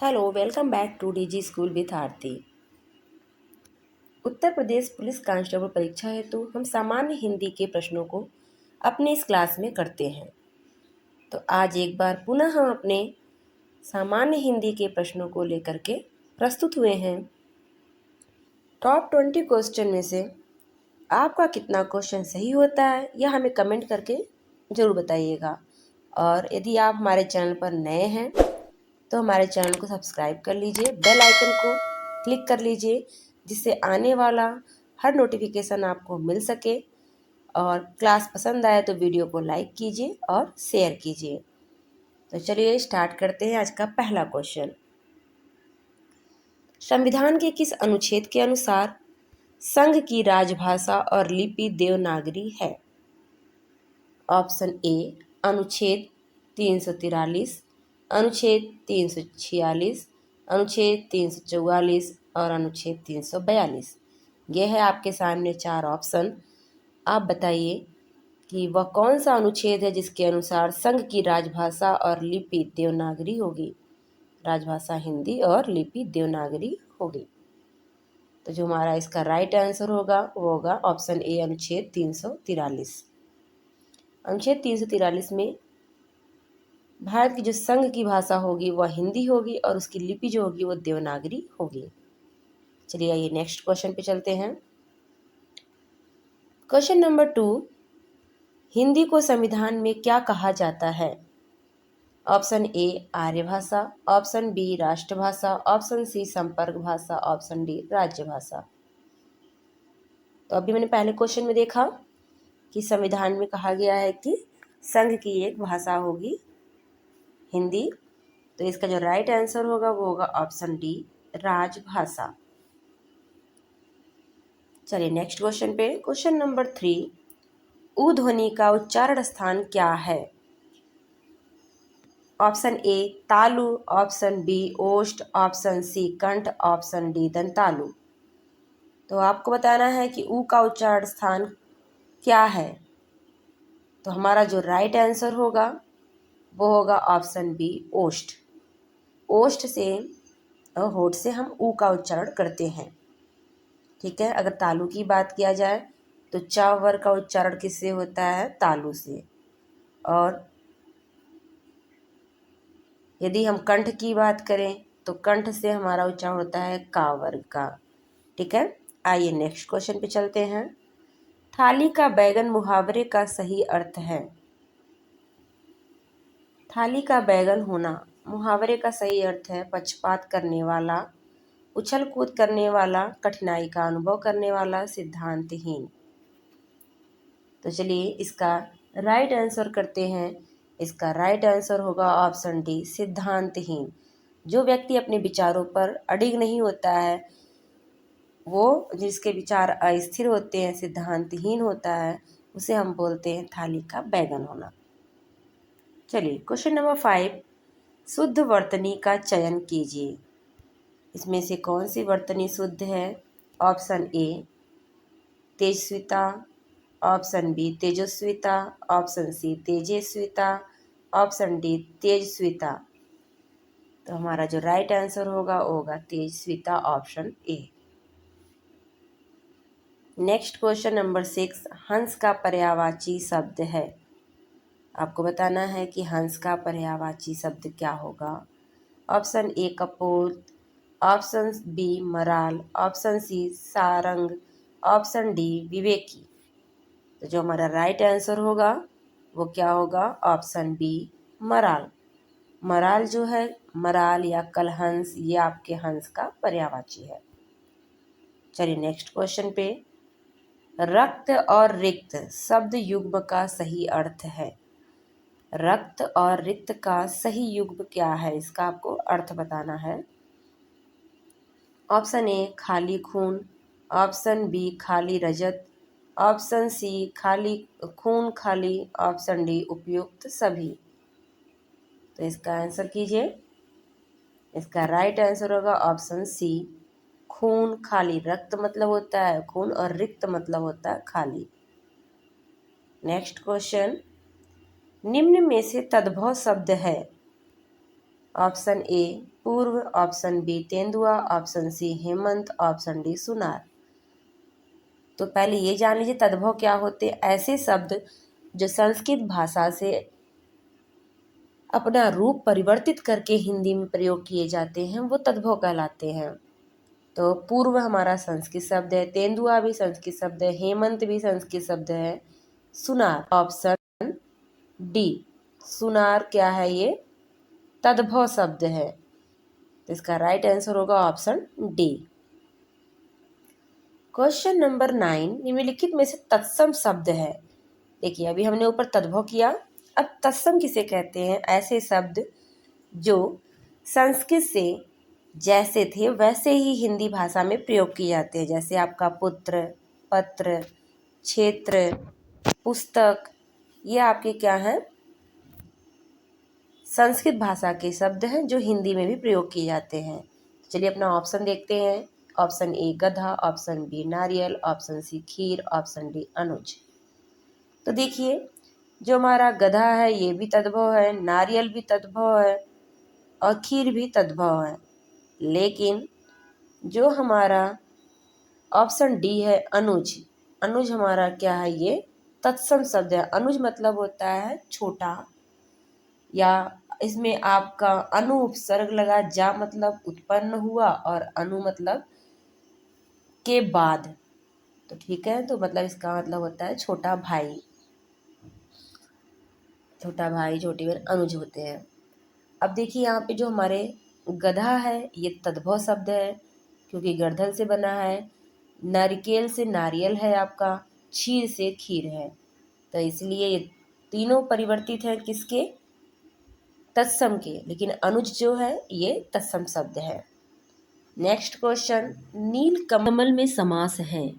Hello, welcome back to DG school with Aarti. Uttar Pradesh police constable परीक्षा हेतु हम सामान्य हिंदी के प्रश्नों को अपने इस क्लास में करते हैं। तो आज एक बार पुनः हम अपने सामान्य हिंदी के प्रश्नों को लेकर के प्रस्तुत हुए हैं। टॉप 20 क्वेश्चन में से आपका कितना क्वेश्चन सही होता है यह हमें कमेंट करके ज़रूर बताइएगा। और यदि आप हमारे चैनल पर नए हैं तो हमारे चैनल को सब्सक्राइब कर लीजिए, बेल आइकन को क्लिक कर लीजिए, जिससे आने वाला हर नोटिफिकेशन आपको मिल सके। और क्लास पसंद आए तो वीडियो को लाइक कीजिए और शेयर कीजिए। तो चलिए स्टार्ट करते हैं आज का पहला क्वेश्चन। संविधान के किस अनुच्छेद के अनुसार संघ की राजभाषा और लिपि देवनागरी है? ऑप्शन ए अनुच्छेद 343, अनुच्छेद 346, अनुच्छेद 344 और अनुच्छेद 342। यह है आपके सामने चार ऑप्शन। आप बताइए कि वह कौन सा अनुच्छेद है जिसके अनुसार संघ की राजभाषा और लिपि देवनागरी होगी। राजभाषा हिंदी और लिपि देवनागरी होगी। तो जो हमारा इसका राइट आंसर होगा वो होगा ऑप्शन ए अनुच्छेद 343। अनुच्छेद 343 में भारत की जो संघ की भाषा होगी वह हिंदी होगी और उसकी लिपि जो होगी वो देवनागरी होगी। चलिए आइए नेक्स्ट क्वेश्चन पे चलते हैं। क्वेश्चन नंबर 2, हिंदी को संविधान में क्या कहा जाता है? ऑप्शन ए आर्य भाषा, ऑप्शन बी राष्ट्रभाषा, ऑप्शन सी संपर्क भाषा, ऑप्शन डी राज्य भाषा। तो अभी मैंने पहले क्वेश्चन में देखा कि संविधान में कहा गया है कि संघ की एक भाषा होगी हिंदी। तो इसका जो राइट आंसर होगा वो होगा ऑप्शन डी राजभाषा। चलिए नेक्स्ट क्वेश्चन पे। क्वेश्चन नंबर 3, उ ध्वनि का उच्चारण स्थान क्या है? ऑप्शन ए तालु, ऑप्शन बी ओष्ठ, ऑप्शन सी कंठ, ऑप्शन डी दंतालु। तो आपको बताना है कि उ का उच्चारण स्थान क्या है। तो हमारा जो राइट आंसर होगा वो होगा ऑप्शन बी ओष्ठ। ओष्ठ से होठ से हम उ का उच्चारण करते हैं। ठीक है, अगर तालु की बात किया जाए तो च वर्ग का उच्चारण किससे होता है? तालु से। और यदि हम कंठ की बात करें तो कंठ से हमारा उच्चारण होता है का वर्ग का। ठीक है, आइए नेक्स्ट क्वेश्चन पे चलते हैं। थाली का बैगन मुहावरे का सही अर्थ है? थाली का बैगन होना मुहावरे का सही अर्थ है पक्षपात करने वाला, उछल कूद करने वाला, कठिनाई का अनुभव करने वाला, सिद्धांतहीन। तो चलिए इसका राइट आंसर करते हैं। इसका राइट आंसर होगा ऑप्शन डी सिद्धांतहीन। जो व्यक्ति अपने विचारों पर अडिग नहीं होता है, वो जिसके विचार अस्थिर होते हैं, सिद्धांतहीन होता है, उसे हम बोलते हैं थाली का बैगन होना। चलिए क्वेश्चन नंबर 5, शुद्ध वर्तनी का चयन कीजिए। इसमें से कौन सी वर्तनी शुद्ध है? ऑप्शन ए तेजस्विता, ऑप्शन बी तेजस्विता, ऑप्शन सी तेजस्विता, ऑप्शन डी तेजस्विता। तो हमारा जो राइट आंसर होगा वो होगा तेजस्विता, option A. Next question number 6, हंस का पर्यायवाची शब्द है। आपको बताना है कि हंस का पर्यायवाची शब्द क्या होगा। ऑप्शन ए कपोत, ऑप्शन बी मराल, ऑप्शन सी सारंग, ऑप्शन डी विवेकी। तो जो हमारा राइट आंसर होगा वो क्या होगा? Option B moral. मराल जो है, मराल या कलहंस, ये आपके हंस का पर्यायवाची है। चलिए नेक्स्ट क्वेश्चन पे। रक्त और रिक्त शब्द युग्म का सही अर्थ है। रक्त और रिक्त का सही युग्म क्या है, इसका आपको अर्थ बताना है। ऑप्शन ए खाली खून, ऑप्शन बी खाली रजत, ऑप्शन सी खाली खून खाली, ऑप्शन डी उपयुक्त सभी। तो इसका आंसर कीजिए। इसका राइट आंसर होगा ऑप्शन सी खून खाली। रक्त मतलब होता है खून और रिक्त मतलब होता है खाली। नेक्स्ट क्वेश्चन, निम्न में से तद्भव शब्द है। ऑप्शन ए पूर्व, ऑप्शन बी तेंदुआ, ऑप्शन सी हेमंत, ऑप्शन डी सुनार। तो पहले ये जान लीजिए तद्भव क्या होते हैं। ऐसे शब्द जो संस्कृत भाषा से अपना रूप परिवर्तित करके हिंदी में प्रयोग किए जाते हैं वो तद्भव कहलाते हैं। तो पूर्व हमारा संस्कृत शब्द है, तेंदुआ भी संस्कृत शब्द है, हेमंत भी संस्कृत शब्द है, सुनार ऑप्शन डी सुनार क्या है, ये तद्भव शब्द है। तो इसका राइट आंसर होगा ऑप्शन डी। क्वेश्चन नंबर 9, निम्नलिखित में से तत्सम शब्द है। देखिए अभी हमने ऊपर तद्भव किया, अब तत्सम किसे कहते हैं। ऐसे शब्द जो संस्कृत से जैसे थे वैसे ही हिंदी भाषा में प्रयोग किए जाते हैं। जैसे आपका पुत्र, पत्र, क्षेत्र, पुस्तक, ये आपके क्या हैं, संस्कृत भाषा के शब्द हैं जो हिंदी में भी प्रयोग किए जाते हैं। चलिए अपना ऑप्शन देखते हैं। ऑप्शन ए गधा, ऑप्शन बी नारियल, ऑप्शन सी खीर, ऑप्शन डी अनुज। तो देखिए जो हमारा गधा है ये भी तद्भव है, नारियल भी तद्भव है और खीर भी तद्भव है। लेकिन जो हमारा ऑप्शन डी है अनुज, अनुज हमारा क्या है, ये तत्सम शब्द है। अनुज मतलब होता है छोटा, या इसमें आपका अनु उपसर्ग लगा, जा मतलब उत्पन्न हुआ और अनु मतलब के बाद। तो ठीक है, तो मतलब इसका मतलब होता है छोटा भाई, छोटा भाई छोटी बहन अनुज होते हैं। अब देखिए यहाँ पे जो हमारे गधा है ये तद्भव शब्द है क्योंकि गर्दन से बना है, नारिकेल से नारियल है आपका, क्षीर से खीर है। तो इसलिए ये तीनों परिवर्तित हैं किसके, तत्सम के। लेकिन अनुज जो है ये तत्सम शब्द है। नेक्स्ट क्वेश्चन, नील कमल में समास है,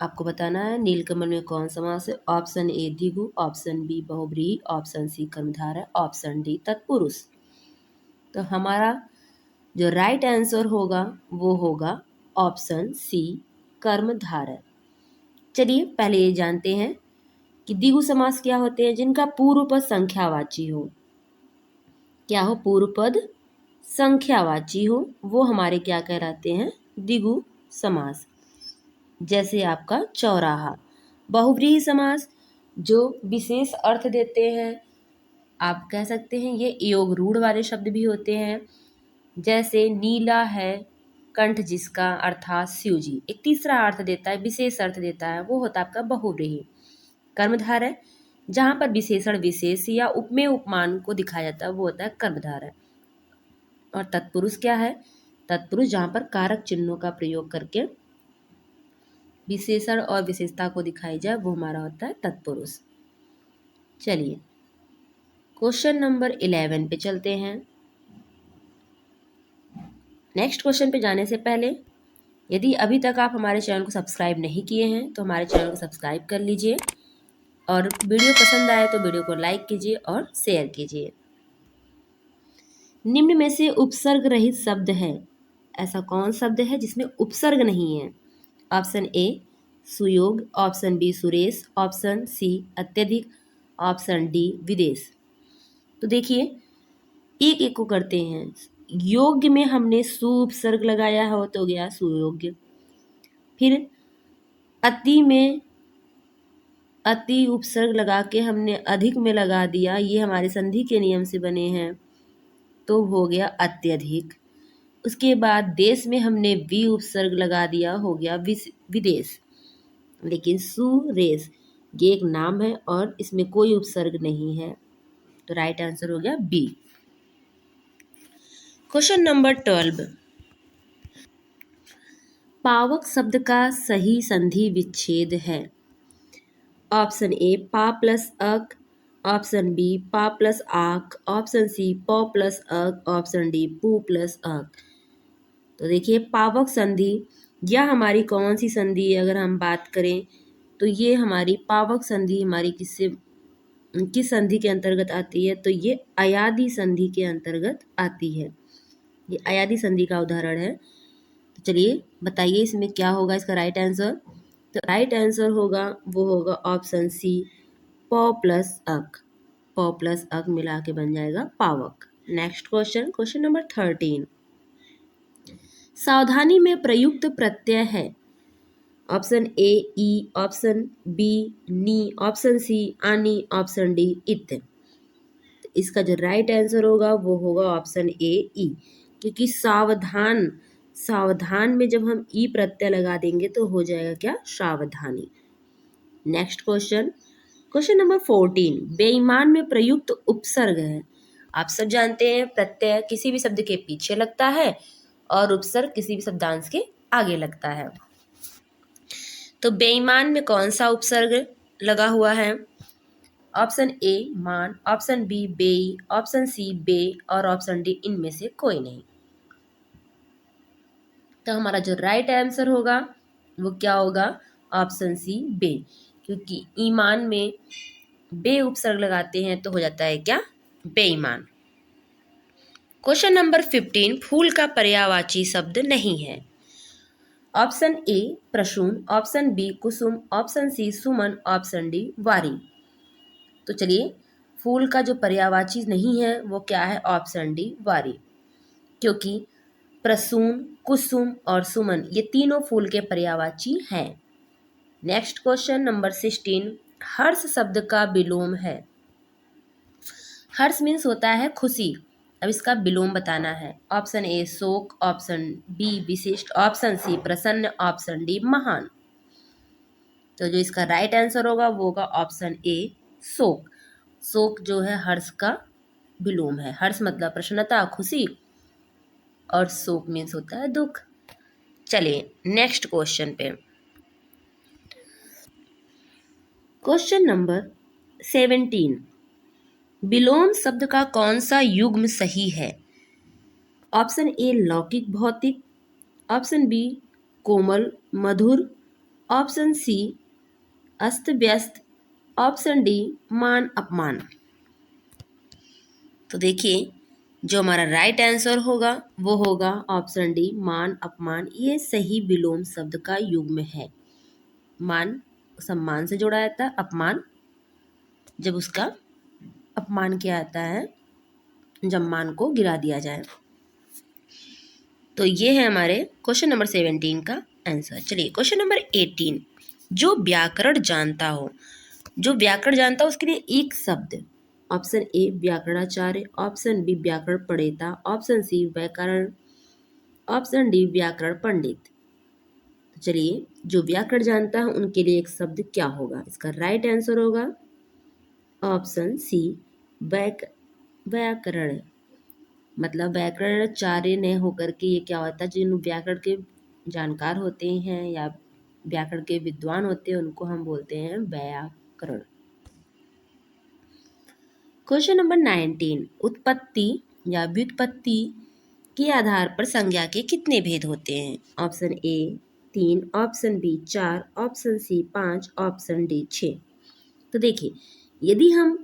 आपको बताना है नील कमल में कौन समास है। ऑप्शन ए द्विगु, ऑप्शन बी बहुब्रीहि, ऑप्शन सी कर्मधारय, ऑप्शन डी तत्पुरुष। तो हमारा जो राइट आंसर होगा वो होगा ऑप्शन सी कर्मधारय। चलिए पहले ये जानते हैं कि द्विगु समास क्या होते हैं, जिनका पूर्व पद संख्यावाची हो। क्या हो, पूर्व पद संख्यावाची हो, वो हमारे क्या कहलाते हैं, द्विगु समास। जैसे आपका चौराहा। बहुव्रीहि समास जो विशेष अर्थ देते हैं, आप कह सकते हैं ये योग रूढ़ वाले शब्द भी होते हैं। जैसे नीला है कंठ जिसका, अर्थात शिव जी, एक तीसरा अर्थ देता है, विशेष अर्थ देता है, वो होता है आपका बहुव्रीहि। कर्मधारय जहाँ पर विशेषण विशेष या उपमेय उपमान को दिखाया जाता है वो होता है कर्मधारय। और तत्पुरुष क्या है, तत्पुरुष जहाँ पर कारक चिन्हों का प्रयोग करके विशेषण और विशेषता को दिखाई जाए वो हमारा होता है तत्पुरुष। चलिए क्वेश्चन नंबर 11 पे चलते हैं। नेक्स्ट क्वेश्चन पे जाने से पहले यदि अभी तक आप हमारे चैनल को सब्सक्राइब नहीं किए हैं तो हमारे चैनल को सब्सक्राइब कर लीजिए और वीडियो पसंद आए तो वीडियो को लाइक कीजिए और शेयर कीजिए। निम्न में से उपसर्ग रहित शब्द है, ऐसा कौन शब्द है जिसमें उपसर्ग नहीं है। ऑप्शन ए सुयोग, ऑप्शन बी सुरेश, ऑप्शन सी अत्यधिक, ऑप्शन डी विदेश। तो देखिए एक एक को करते हैं। योग्य में हमने सु उपसर्ग लगाया हो तो गया सुयोग्य। फिर अति में अति उपसर्ग लगा के हमने अधिक में लगा दिया, ये हमारे संधि के नियम से बने हैं, तो हो गया अत्यधिक। उसके बाद देश में हमने वि उपसर्ग लगा दिया, हो गया विदेश। लेकिन सुरेश ये एक नाम है और इसमें कोई उपसर्ग नहीं है, तो राइट आंसर हो गया बी। क्वेश्चन नंबर 12, पावक शब्द का सही संधि विच्छेद है। ऑप्शन ए पा प्लस अक, ऑप्शन बी पा प्लस आक, ऑप्शन सी पौ प्लस अक, ऑप्शन डी पू प्लस अक। तो देखिए पावक संधि या हमारी कौन सी संधि है, अगर हम बात करें तो ये हमारी पावक संधि हमारी किस संधि के अंतर्गत आती है, तो ये अयादि संधि के अंतर्गत आती है। ये अयादि संधि का उदाहरण है। तो चलिए बताइए इसमें क्या होगा इसका राइट आंसर। तो राइट आंसर होगा वो होगा ऑप्शन सी पौ प्लस अक। पौ प्लस अक मिला के बन जाएगा पावक। Next question, question number 13। सावधानी में प्रयुक्त प्रत्यय है। ऑप्शन ए ई, ऑप्शन बी नी, ऑप्शन सी आनी, ऑप्शन डी इत। इसका जो राइट आंसर होगा वो होगा ऑप्शन ए ई, क्योंकि सावधान, सावधान में जब हम ई प्रत्यय लगा देंगे तो हो जाएगा क्या, सावधानी। Next question, question number 14। बेईमान में प्रयुक्त उपसर्ग है। आप सब जानते हैं प्रत्यय किसी भी शब्द के पीछे लगता है और उपसर्ग किसी भी शब्दांश के आगे लगता है। तो बेईमान में कौन सा उपसर्ग लगा हुआ है? ऑप्शन ए मान, ऑप्शन बी बेई, ऑप्शन सी बे और ऑप्शन डी इनमें से कोई नहीं। तो हमारा जो राइट आंसर होगा वो क्या होगा, ऑप्शन सी बे, क्योंकि ईमान में बे उपसर्ग लगाते हैं तो हो जाता है क्या, बेईमान। Question number 15। फूल का पर्यायवाची शब्द नहीं है। ऑप्शन ए प्रसून, ऑप्शन बी कुसुम, ऑप्शन सी सुमन, ऑप्शन डी वारी। तो चलिए, फूल का जो पर्यायवाची नहीं है वो क्या है, ऑप्शन डी वारी, क्योंकि प्रसून, कुसुम और सुमन ये तीनों फूल के पर्यायवाची हैं। Next question number 16। हर्ष शब्द का विलोम है। हर्ष मीन्स होता है खुशी, अब इसका विलोम बताना है। ऑप्शन ए शोक, ऑप्शन बी विशिष्ट, ऑप्शन सी प्रसन्न, ऑप्शन डी महान। तो जो इसका राइट आंसर होगा वो होगा ऑप्शन ए शोक। शोक जो है हर्ष का विलोम है। हर्ष मतलब प्रसन्नता, खुशी, और शोक मीन्स होता है दुख। चलिए नेक्स्ट क्वेश्चन पे, क्वेश्चन नंबर 17। विलोम शब्द का कौन सा युग्म सही है? ऑप्शन ए लौकिक भौतिक, ऑप्शन बी कोमल मधुर, ऑप्शन सी अस्त व्यस्त, ऑप्शन डी मान अपमान। तो देखिए, जो हमारा राइट आंसर होगा वो होगा ऑप्शन डी मान अपमान। ये सही विलोम शब्द का युग्म है। मान सम्मान से जोड़ा जाता है, अपमान जब उसका अपमान किया जाता है, जब मान को गिरा दिया जाए। तो ये है हमारे क्वेश्चन नंबर 17 का आंसर। चलिए क्वेश्चन नंबर 18। जो व्याकरण जानता हो, जो व्याकरण जानता हो उसके लिए एक शब्द। ऑप्शन ए व्याकरणाचार्य, ऑप्शन बी व्याकरण प्रणेता, ऑप्शन सी व्याकरण, ऑप्शन डी व्याकरण पंडित। तो चलिए, जो व्याकरण जानता है उनके लिए एक शब्द क्या होगा? इसका राइट आंसर होगा ऑप्शन सी व्याकरण, मतलब व्याकरणाचार्य ने होकर के ये क्या होता है, जिन व्याकरण के जानकार होते हैं या व्याकरण के विद्वान होते हैं उनको हम बोलते हैं व्याकरण। Question number 19। उत्पत्ति या व्युत्पत्ति के आधार पर संज्ञा के कितने भेद होते हैं? Option A 3, option B 4, option C 5, option D 6। तो देखिए, यदि हम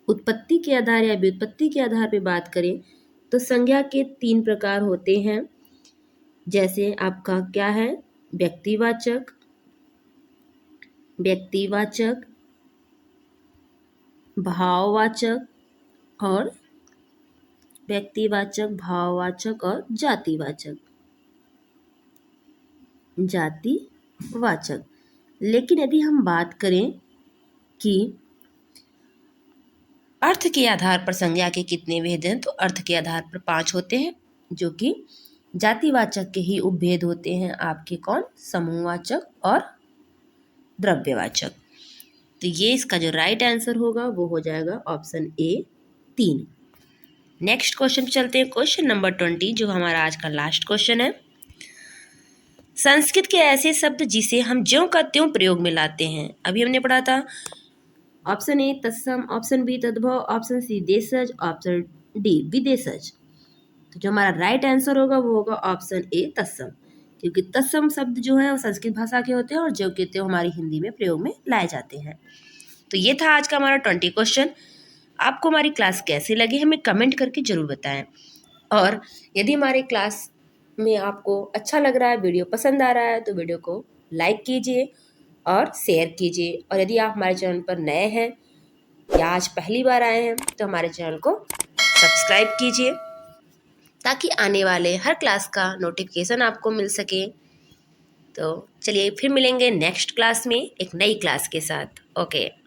उत्पत्ति के आधार या व्युत्पत्ति के आधार पर बात करें तो संज्ञा के 3 प्रकार होते हैं। जैसे आपका क्या है, व्यक्तिवाचक, व्यक्तिवाचक, भाववाचक और व्यक्तिवाचक, भाववाचक और जातिवाचक, जातिवाचक। लेकिन यदि हम बात करें कि अर्थ के आधार पर संज्ञा के कितने भेद हैं, तो अर्थ के आधार पर 5 होते हैं, जो कि जातिवाचक के ही उपभेद होते हैं आपके कौन, समूहवाचक और द्रव्यवाचक। तो ये इसका जो राइट आंसर होगा वो हो जाएगा ऑप्शन ए 3। नेक्स्ट क्वेश्चन पे चलते हैं, क्वेश्चन नंबर 20, जो हमारा आज का लास्ट क्वेश्चन है। संस्कृत के ऐसे शब्द जिसे हम ज्यों का त्यों प्रयोग में लाते हैं। अभी हमने पढ़ा था ऑप्शन ए तत्सम, ऑप्शन बी तद्भव, ऑप्शन सी देशज, ऑप्शन डी विदेशज। तो जो हमारा राइट आंसर होगा वो होगा ऑप्शन ए तत्सम, क्योंकि तत्सम शब्द जो है वो संस्कृत भाषा के होते हैं और ज्यों के त्यों हमारी हिंदी में प्रयोग में लाए जाते हैं। तो ये था आज का हमारा 20 क्वेश्चन। आपको हमारी क्लास कैसी लगी हमें कमेंट करके ज़रूर बताएं, और यदि हमारे क्लास में आपको अच्छा लग रहा है, वीडियो पसंद आ रहा है, तो वीडियो को लाइक कीजिए और शेयर कीजिए। और यदि आप हमारे चैनल पर नए हैं या आज पहली बार आए हैं तो हमारे चैनल को सब्सक्राइब कीजिए ताकि आने वाले हर क्लास का नोटिफिकेशन आपको मिल सके। तो चलिए फिर मिलेंगे नेक्स्ट क्लास में एक नई क्लास के साथ। ओके।